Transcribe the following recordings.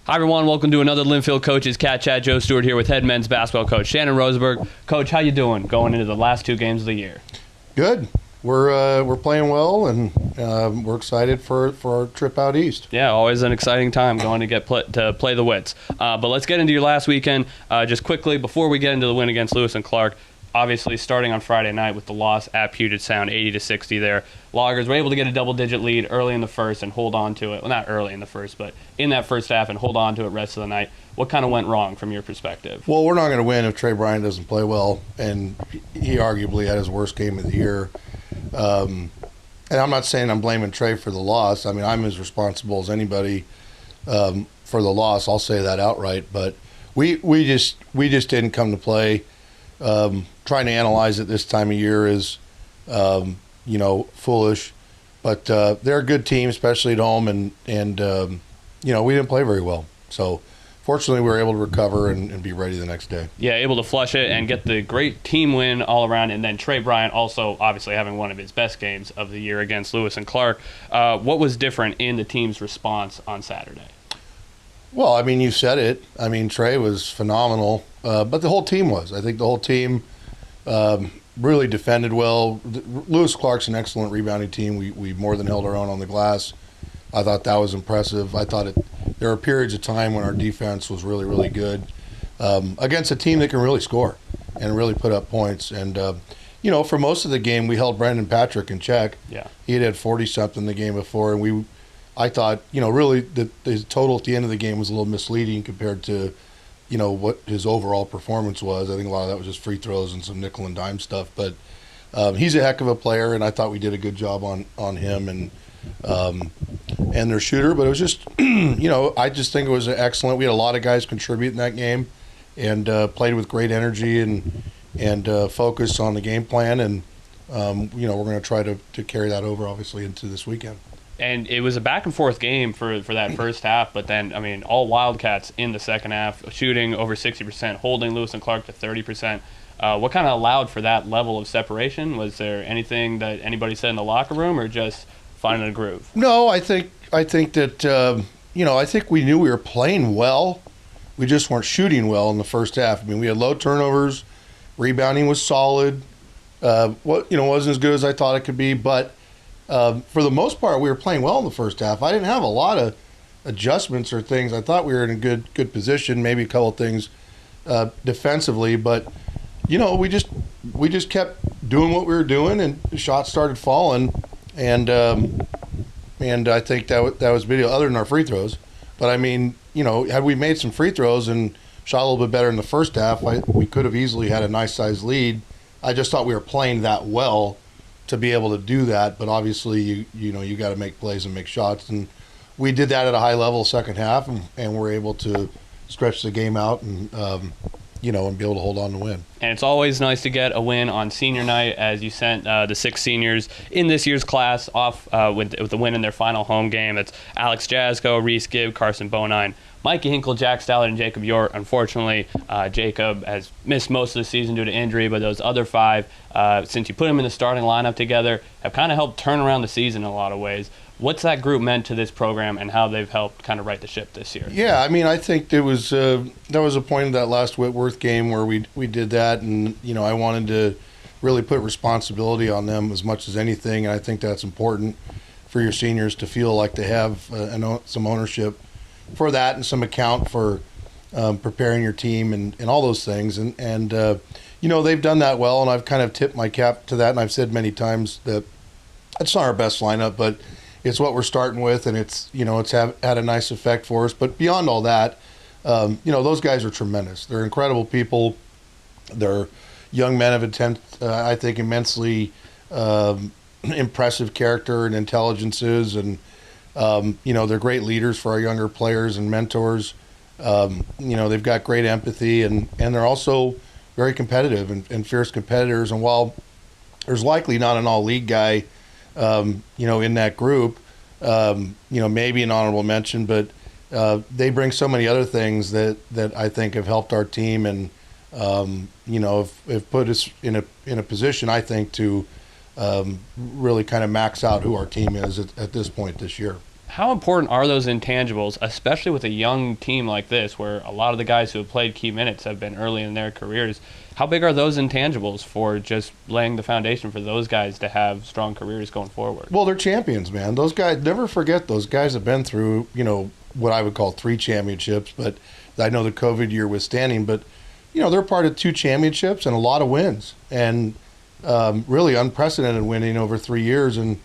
Hi, everyone. Welcome to another Linfield Coaches CatChat. Joe Stewart here with head men's basketball coach Shannon Rosenberg. Coach, how you doing going into the last two games of the year? Good. We're playing well, and we're excited for our trip out east. Yeah, always an exciting time going to play the Wits. But let's get into your last weekend. Just quickly, before we get into the win against Lewis and Clark, obviously starting on Friday night with the loss at Puget Sound, 80-60 there. Loggers were able to get a double-digit lead early in the first and hold on to it. Well, not early in the first, but in that first half and hold on to it rest of the night. What kind of went wrong from your perspective? Well, we're not going to win if Trey Bryant doesn't play well, and he arguably had his worst game of the year. And I'm not saying I'm blaming Trey for the loss. I mean, I'm as responsible as anybody for the loss. I'll say that outright. But we just didn't come to play. Trying to analyze it this time of year is, foolish. But they're a good team, especially at home, and we didn't play very well. So fortunately, we were able to recover and be ready the next day. Yeah, able to flush it and get the great team win all around. And then Trey Bryant also obviously having one of his best games of the year against Lewis and Clark. What was different in the team's response on Saturday? Well, I mean, you said it. I mean, Trey was phenomenal, but the whole team was. I think the whole team really defended well. Lewis Clark's an excellent rebounding team. We more than held our own on the glass. I thought that was impressive. I thought there were periods of time when our defense was really, really good against a team that can really score and really put up points. And, for most of the game, we held Brendan Patrick in check. Yeah. He had 40-something the game before, and I thought, really the total at the end of the game was a little misleading compared to, what his overall performance was. I think a lot of that was just free throws and some nickel and dime stuff. But he's a heck of a player, and I thought we did a good job on him and their shooter. But it was just, I just think it was excellent. We had a lot of guys contribute in that game and played with great energy and focus on the game plan. And, we're going to try to carry that over, obviously, into this weekend. And it was a back-and-forth game for that first half, but then, I mean, all Wildcats in the second half, shooting over 60%, holding Lewis and Clark to 30%. What kind of allowed for that level of separation? Was there anything that anybody said in the locker room, or just finding a groove? No, I think that, I think we knew we were playing well. We just weren't shooting well in the first half. I mean, we had low turnovers. Rebounding was solid. Wasn't as good as I thought it could be, but for the most part, we were playing well in the first half. I didn't have a lot of adjustments or things. I thought we were in a good position, maybe a couple of things defensively, but we just kept doing what we were doing, and the shots started falling, and I think that was video other than our free throws. But I mean, had we made some free throws and shot a little bit better in the first half, we could have easily had a nice sized lead. I just thought we were playing that well to be able to do that, but obviously you got to make plays and make shots, and we did that at a high level second half, and we're able to stretch the game out and be able to hold on to win. And it's always nice to get a win on senior night, as you sent the 6 seniors in this year's class off with the win in their final home game. It's Alex Jasko, Reese Gibb, Carson Bonine, Mikey Hinkle, Jack Stallard, and Jacob York. Unfortunately, Jacob has missed most of the season due to injury, but those other 5, since you put them in the starting lineup together, have kind of helped turn around the season in a lot of ways. What's that group meant to this program and how they've helped kind of right the ship this year? Yeah, I mean, I think that was a point of that last Whitworth game where we did that, and I wanted to really put responsibility on them as much as anything, and I think that's important for your seniors to feel like they have some ownership for that and some account for preparing your team and all those things, and they've done that well, and I've kind of tipped my cap to that, and I've said many times that it's not our best lineup, but it's what we're starting with, and it's had a nice effect for us. But beyond all that, those guys are tremendous. They're incredible people. They're young men of I think immensely impressive character and intelligences, and they're great leaders for our younger players and mentors. They've got great empathy, and they're also very competitive and fierce competitors. And while there's likely not an all-league guy in that group, maybe an honorable mention, but they bring so many other things that I think have helped our team and, have put us in a position, I think, to really kind of max out who our team is at this point this year. How important are those intangibles, especially with a young team like this, where a lot of the guys who have played key minutes have been early in their careers? How big are those intangibles for just laying the foundation for those guys to have strong careers going forward? Well, they're champions, man. Those guys, never forget, those guys have been through, what I would call 3 championships, but I know the COVID year withstanding, but, they're part of 2 championships and a lot of wins, and really unprecedented winning over 3 years. And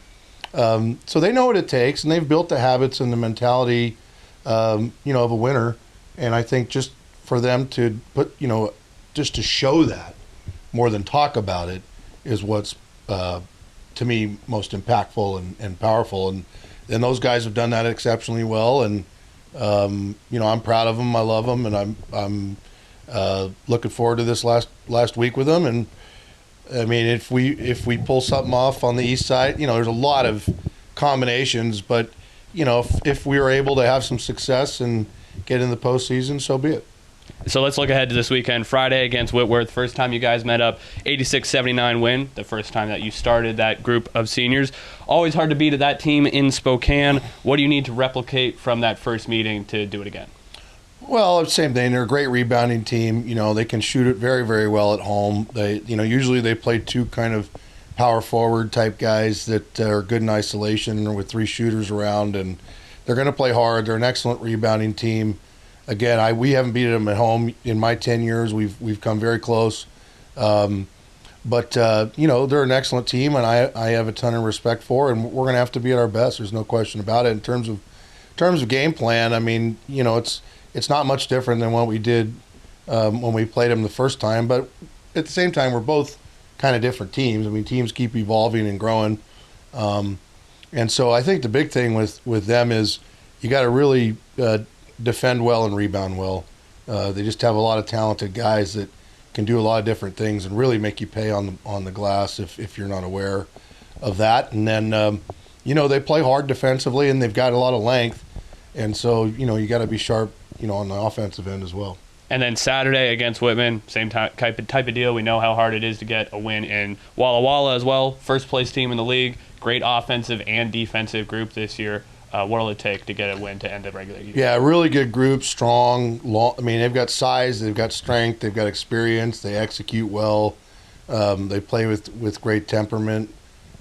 so they know what it takes, and they've built the habits and the mentality, of a winner. And I think just for them to put, just to show that more than talk about it is what's, to me, most impactful and powerful. And those guys have done that exceptionally well. And, I'm proud of them. I love them. And I'm looking forward to this last week with them. And I mean, if we pull something off on the east side, there's a lot of combinations, but if we were able to have some success and get in the postseason, so be it. So let's look ahead to this weekend. Friday against Whitworth. First time you guys met up, 86-79 win. The first time that you started that group of seniors. Always hard to beat that team in Spokane. What do you need to replicate from that first meeting to do it again? Well, same thing. They're a great rebounding team. They can shoot it very, very well at home. They, usually they play 2 kind of power forward type guys that are good in isolation with 3 shooters around, and they're going to play hard. They're an excellent rebounding team. Again, we haven't beaten them at home in my 10 years. We've come very close. But they're an excellent team, and I have a ton of respect for, and we're going to have to be at our best. There's no question about it. In terms of game plan, I mean, it's not much different than what we did when we played them the first time. But at the same time, we're both kind of different teams. I mean, teams keep evolving and growing. And so I think the big thing with them is you got to really defend well and rebound well. They just have a lot of talented guys that can do a lot of different things and really make you pay on the glass if you're not aware of that. And then, they play hard defensively, and they've got a lot of length. And so, you got to be sharp, on the offensive end as well. And then Saturday against Whitman, same type of deal. We know how hard it is to get a win in Walla Walla as well. First place team in the league. Great offensive and defensive group this year. What will it take to get a win to end the regular year? Yeah, really good group, strong. Long, I mean, they've got size, they've got strength, they've got experience. They execute well. They play with great temperament.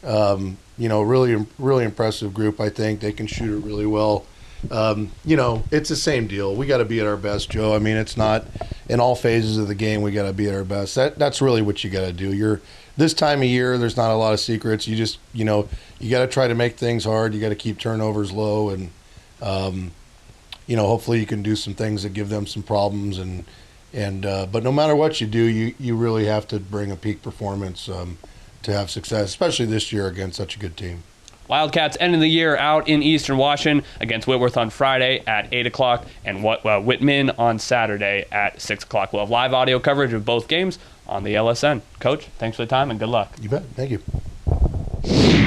Really, really impressive group. I think they can shoot it really well. It's the same deal. We got to be at our best, Joe. I mean, it's not in all phases of the game. We got to be at our best. That's really what you got to do. This time of year, there's not a lot of secrets. You just, you got to try to make things hard. You got to keep turnovers low, and hopefully you can do some things that give them some problems. But no matter what you do, you really have to bring a peak performance to have success, especially this year against such a good team. Wildcats ending the year out in Eastern Washington against Whitworth on Friday at 8 o'clock and Whitman on Saturday at 6 o'clock. We'll have live audio coverage of both games on the LSN. Coach, thanks for the time and good luck. You bet. Thank you.